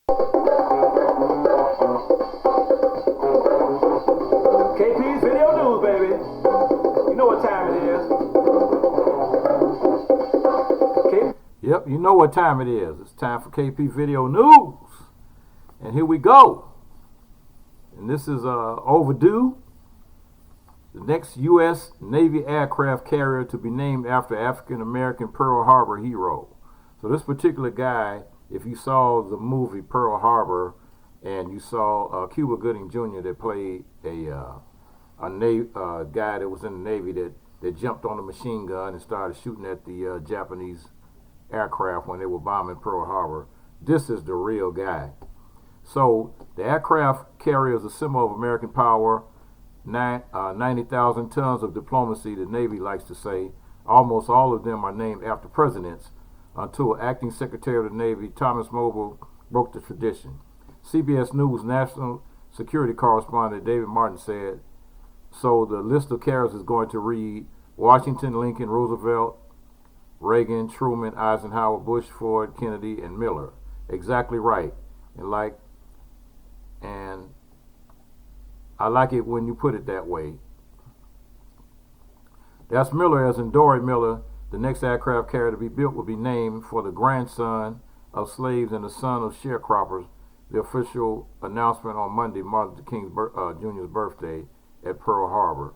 KP's Video News, baby. You know what time it is. Yep, you know what time it is. It's time for KP Video News. And here we go. And this is overdue. The next U.S. Navy aircraft carrier to be named after African-American Pearl Harbor hero. So this particular guy, if you saw the movie Pearl Harbor and you saw Cuba Gooding Jr. that played a guy that was in the Navy that jumped on a machine gun and started shooting at the Japanese aircraft when they were bombing Pearl Harbor. This is the real guy. So the aircraft carrier is a symbol of American power, 90,000 tons of diplomacy, the Navy likes to say. Almost all of them are named after presidents until acting Secretary of the Navy Thomas Moble broke the tradition. CBS News national security correspondent David Martin said, so the list of carriers is going to read Washington, Lincoln, Roosevelt, Reagan, Truman, Eisenhower, Bush, Ford, Kennedy, and Miller. Exactly right. And I like it when you put it that way. That's Miller, as in DORIE Miller. The next aircraft carrier to be built will be named for the grandson of slaves and the son of sharecroppers. The official announcement on Monday, Martin Luther King Jr.'s birthday at Pearl Harbor.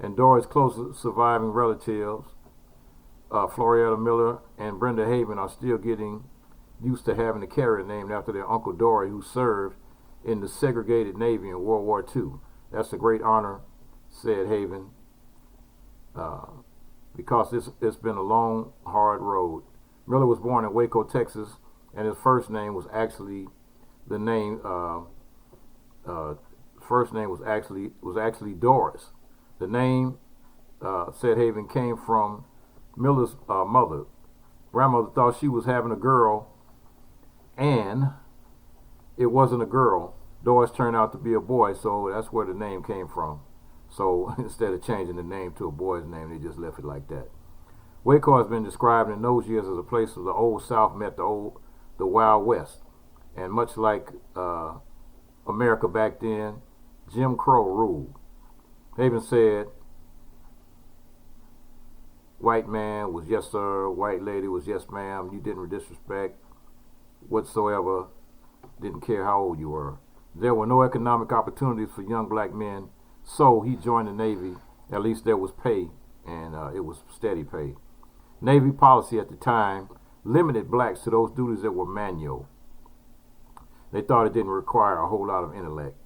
And DORIE's closest surviving relatives, Florietta Miller and Brenda Haven, are still getting used to having a carrier named after their Uncle DORIE, who served in the segregated Navy in World War II. That's a great honor, said Haven, because it's been a long, hard road. Miller was born in Waco, Texas, and his first name was actually actually Doris. The name, said Haven, came from Miller's mother. Grandmother thought she was having a girl, and it wasn't a girl. Doris turned out to be a boy, so that's where the name came from. So instead of changing the name to a boy's name, they just left it like that. Waco has been described in those years as a place where the Old South met the Wild West. And much like America back then, Jim Crow ruled. Haven said, white man was yes sir, white lady was yes ma'am, you didn't disrespect whatsoever, didn't care how old you were. There were no economic opportunities for young black men, so he joined the Navy. At least there was pay, and it was steady pay. Navy policy at the time limited blacks to those duties that were manual. They thought it didn't require a whole lot of intellect,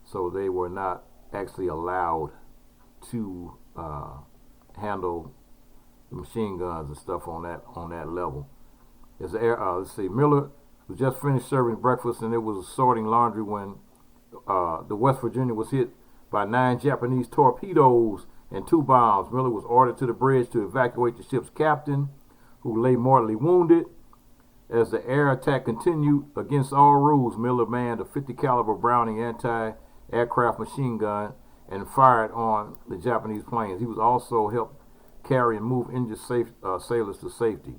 so they were not actually allowed to handle the machine guns and stuff on that level. Let's see, Miller was just finished serving breakfast, and it was sorting laundry when the West Virginia was hit by 9 Japanese torpedoes and 2 bombs. Miller was ordered to the bridge to evacuate the ship's captain, who lay mortally wounded. As the air attack continued, against all rules, Miller manned a 50 caliber Browning anti-aircraft machine gun and fired on the Japanese planes. He was also helped carry and move injured sailors to safety.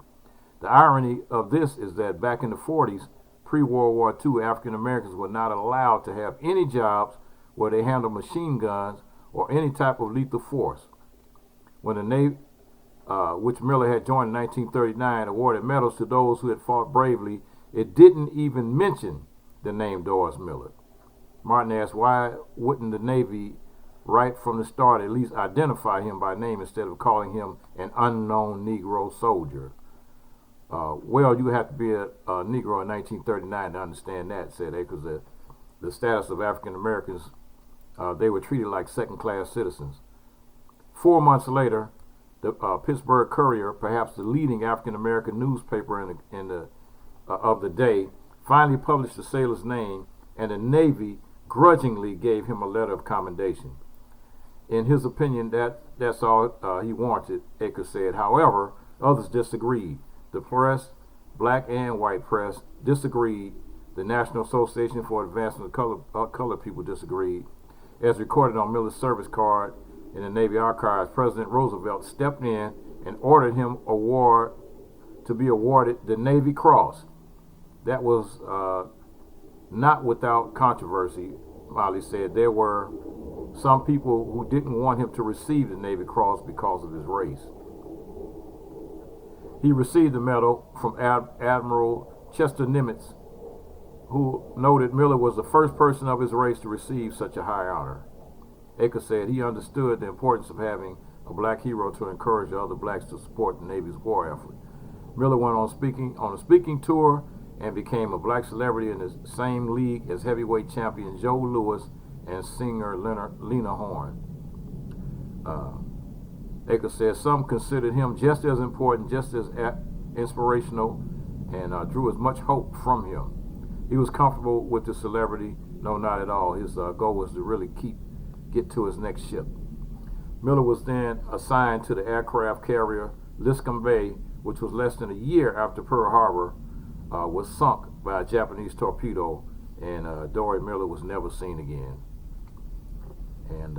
The irony of this is that back in the 40s, pre-World War II, African Americans were not allowed to have any jobs where they handled machine guns or any type of lethal force. When the Navy, which Miller had joined in 1939, awarded medals to those who had fought bravely, it didn't even mention the name Doris Miller. Martin asked, why wouldn't the Navy right from the start at least identify him by name instead of calling him an unknown Negro soldier? Well, you have to be a Negro in 1939 to understand that, said they, because the status of African Americans, they were treated like second-class citizens. 4 months later, the Pittsburgh Courier, perhaps the leading African American newspaper of the day, finally published the sailor's name, and the Navy grudgingly gave him a letter of commendation. In his opinion, that's all he wanted, Akers said. However, others disagreed. The press, black and white press, disagreed. The National Association for Advancement of Colored People disagreed. As recorded on Miller's service card in the Navy archives, President Roosevelt stepped in and ordered him to be awarded the Navy Cross. That was not without controversy. Miley said there were some people who didn't want him to receive the Navy Cross because of his race. He received the medal from Admiral Chester Nimitz, who noted Miller was the first person of his race to receive such a high honor. Akers said he understood the importance of having a black hero to encourage the other blacks to support the Navy's war effort. Miller went on a speaking tour and became a black celebrity in the same league as heavyweight champion Joe Louis and singer Lena Horne. Akers said some considered him just as important, just as inspirational, and drew as much hope from him. He was comfortable with the celebrity. No, not at all. His goal was to really get to his next ship. Miller was then assigned to the aircraft carrier Liscum Bay, which was less than a year after Pearl Harbor was sunk by a Japanese torpedo, and Dorie Miller was never seen again. And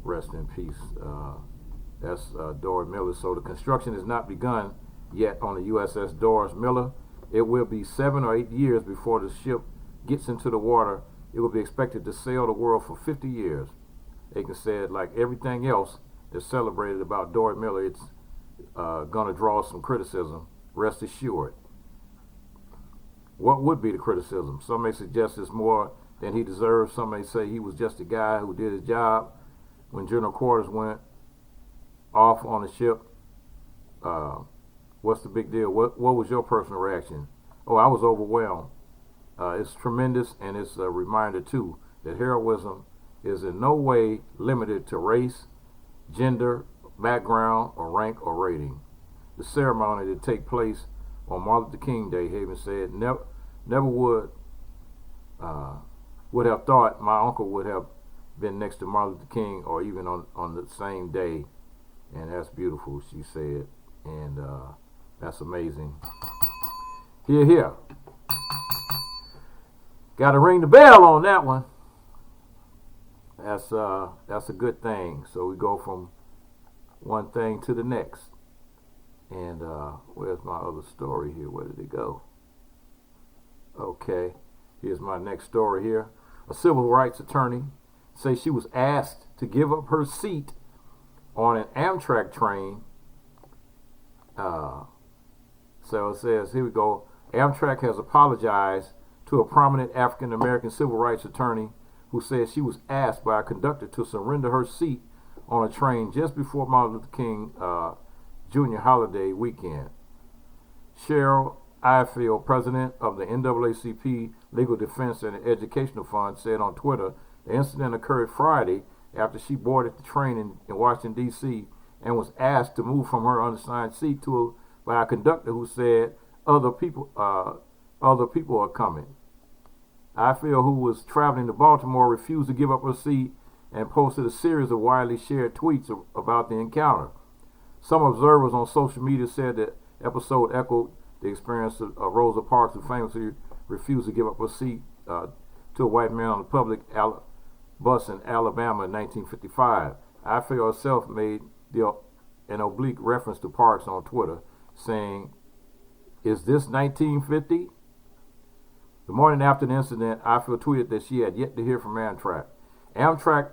rest in peace. That's Dorie Miller. So the construction has not begun yet on the USS Doris Miller. It will be 7 or 8 years before the ship gets into the water. It will be expected to sail the world for 50 years. Akers said, like everything else that's celebrated about Dorie Miller, it's going to draw some criticism, rest assured. What would be the criticism? Some may suggest it's more than he deserves. Some may say he was just a guy who did his job. When General Quarters went off on the ship, what's the big deal? What was your personal reaction? Oh, I was overwhelmed. It's tremendous, and it's a reminder, too, that heroism is in no way limited to race, gender, background, or rank, or rating. The ceremony to take place on Martin Luther King Day, Haven said, never would have thought my uncle would have been next to Martin Luther King, or even on the same day. And that's beautiful, she said, and that's amazing. Hear, hear. Got to ring the bell on that one. That's a good thing. So we go from one thing to the next. And where's my other story here? Where did it go? Okay, here's my next story here. A civil rights attorney says she was asked to give up her seat on an Amtrak train. So it says, here we go. Amtrak has apologized to a prominent African American civil rights attorney who says she was asked by a conductor to surrender her seat on a train just before Martin Luther King Jr. holiday weekend. Cheryl Ifield, president of the NAACP Legal Defense and Educational Fund, said on Twitter the incident occurred Friday after she boarded the train in Washington, D.C. and was asked to move from her unassigned seat by a conductor who said other people are coming. Ifield, who was traveling to Baltimore, refused to give up her seat and posted a series of widely shared tweets about the encounter. Some observers on social media said the episode echoed the experience of Rosa Parks, who famously refused to give up her seat to a white man on a public bus in Alabama in 1955. Ifield herself made an oblique reference to Parks on Twitter, saying, "Is this 1950? The morning after the incident, Ifield tweeted that she had yet to hear from Amtrak. Amtrak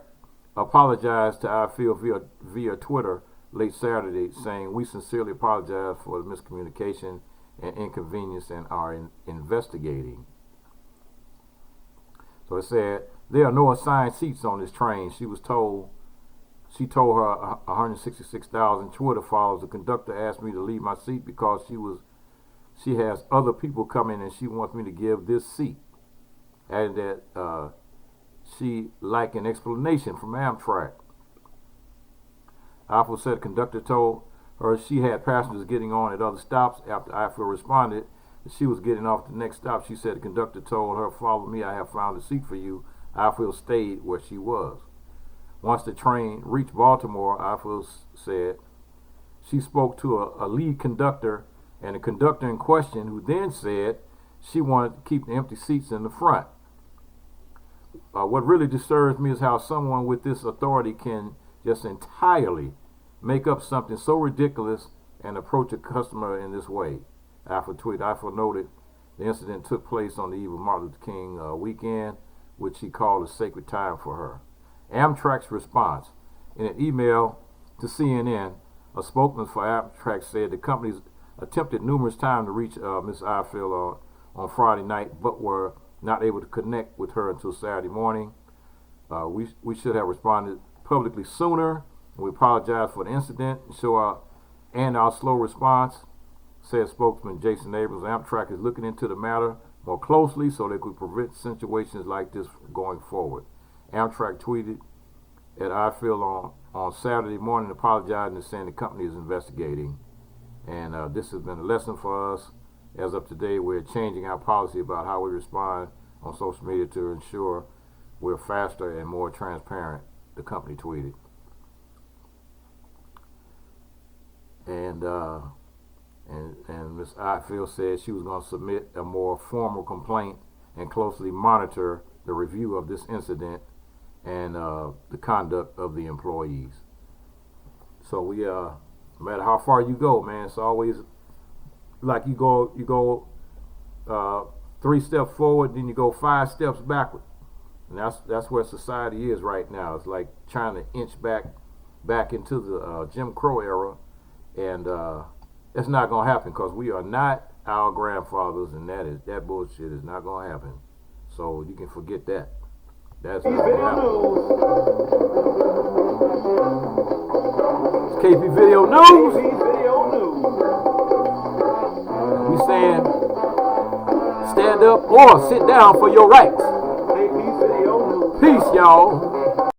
apologized to Ifield via Twitter late Saturday, saying, "We sincerely apologize for the miscommunication and inconvenience and are investigating." So it said, there are no assigned seats on this train. She told her 166,000 Twitter followers, the conductor asked me to leave my seat because she has other people coming and she wants me to give this seat. Adding that she liked an explanation from Amtrak. Ifield said the conductor told her she had passengers getting on at other stops. After Ifield responded that she was getting off the next stop, she said the conductor told her, "Follow me, I have found a seat for you." Ifield stayed where she was. Once the train reached Baltimore, Ifield said she spoke to a lead conductor, and the conductor in question, who then said she wanted to keep the empty seats in the front. What really disturbs me is how someone with this authority can just entirely make up something so ridiculous and approach a customer in this way. Ifield tweeted. Ifield noted The incident took place on the eve of Martin Luther King weekend, which he called a sacred time for her. Amtrak's response. In an email to CNN, a spokesman for Amtrak said the companies attempted numerous times to reach Ms. Ifill on Friday night, but were not able to connect with her until Saturday morning. We should have responded publicly sooner. We apologize for the incident and our slow response, said spokesman Jason Abrams. Amtrak is looking into the matter more closely so they could prevent situations like this going forward. Amtrak tweeted at Ifill on Saturday morning apologizing and saying the company is investigating. And this has been a lesson for us. As of today, we're changing our policy about how we respond on social media to ensure we're faster and more transparent, the company tweeted. And Ms. Ifill said she was going to submit a more formal complaint and closely monitor the review of this incident and the conduct of the employees. So we, no matter how far you go, man, it's always like you go 3 steps forward, then you go 5 steps backward. And that's where society is right now. It's like trying to inch back into the Jim Crow era, and that's not gonna happen because we are not our grandfathers, and that bullshit is not gonna happen. So you can forget that. That's not gonna happen. It's KP Video News. And we saying stand up or sit down for your rights. Peace, y'all.